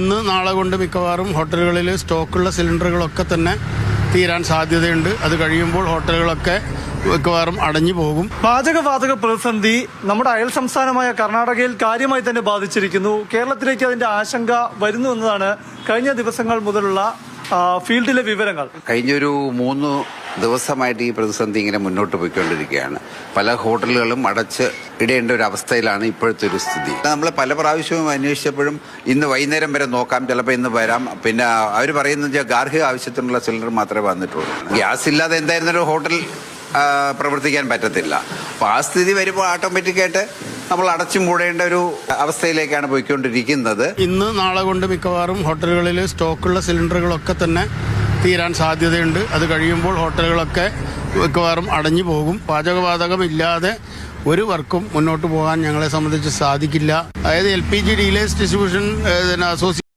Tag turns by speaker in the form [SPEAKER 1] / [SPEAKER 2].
[SPEAKER 1] ഇന്ന് നാളെ കൊണ്ട് മിക്കവാറും ഹോട്ടലുകളിൽ സ്റ്റോക്കുള്ള സിലിണ്ടറുകളൊക്കെ തന്നെ തീരാൻ സാധ്യതയുണ്ട്. അത് കഴിയുമ്പോൾ ഹോട്ടലുകളൊക്കെ മിക്കവാറും അടഞ്ഞു പോകും.
[SPEAKER 2] പാചകവാതക പ്രതിസന്ധി നമ്മുടെ അയൽ സംസ്ഥാനമായ കർണാടകയിൽ കാര്യമായി തന്നെ ബാധിച്ചിരിക്കുന്നു. കേരളത്തിലേക്ക് അതിന്റെ ആശങ്ക വരുന്നു എന്നതാണ് കഴിഞ്ഞ ദിവസങ്ങൾ മുതലുള്ള ഫീൽഡിലെ വിവരങ്ങൾ.
[SPEAKER 3] കഴിഞ്ഞൊരു 3 ദിവസമായിട്ട് ഈ പ്രതിസന്ധി ഇങ്ങനെ മുന്നോട്ട് പോയിക്കൊണ്ടിരിക്കുകയാണ്. പല ഹോട്ടലുകളും അടച്ച് ഇടേണ്ട ഒരു അവസ്ഥയിലാണ് ഇപ്പോഴത്തെ ഒരു സ്ഥിതി. നമ്മൾ പല പ്രാവശ്യവും അന്വേഷിച്ചപ്പോഴും ഇന്ന് വൈകുന്നേരം വരെ നോക്കാം, ചിലപ്പോൾ ഇന്ന് വരാം. പിന്നെ അവർ പറയുന്നത് ഗാർഹിക ആവശ്യത്തിനുള്ള സിലിണ്ടർ മാത്രമേ വന്നിട്ടുള്ളൂ. ഗ്യാസ് ഇല്ലാതെ എന്തായിരുന്നൊരു ഹോട്ടൽ പ്രവർത്തിക്കാൻ പറ്റത്തില്ല. അപ്പോൾ ആ സ്ഥിതി വരുമ്പോൾ ഓട്ടോമാറ്റിക്കായിട്ട് നമ്മൾ അടച്ചു മൂടേണ്ട ഒരു അവസ്ഥയിലേക്കാണ് പോയിക്കൊണ്ടിരിക്കുന്നത്.
[SPEAKER 1] ഇന്ന് നാളെ കൊണ്ട് മിക്കവാറും ഹോട്ടലുകളിൽ സ്റ്റോക്കുള്ള സിലിണ്ടറുകളൊക്കെ തന്നെ തീരാൻ സാധ്യതയുണ്ട്. അത് കഴിയുമ്പോൾ ഹോട്ടലുകളൊക്കെ മിക്കവാറും അടഞ്ഞു പോകും. പാചകവാതകം ഇല്ലാതെ ഒരു വർക്കും മുന്നോട്ട് പോകാൻ ഞങ്ങളെ സംബന്ധിച്ച് സാധിക്കില്ല. അതായത് LPG ഡീലേഴ്സ് ഡിസ്ട്രിബ്യൂഷൻ അസോസിയേഷൻ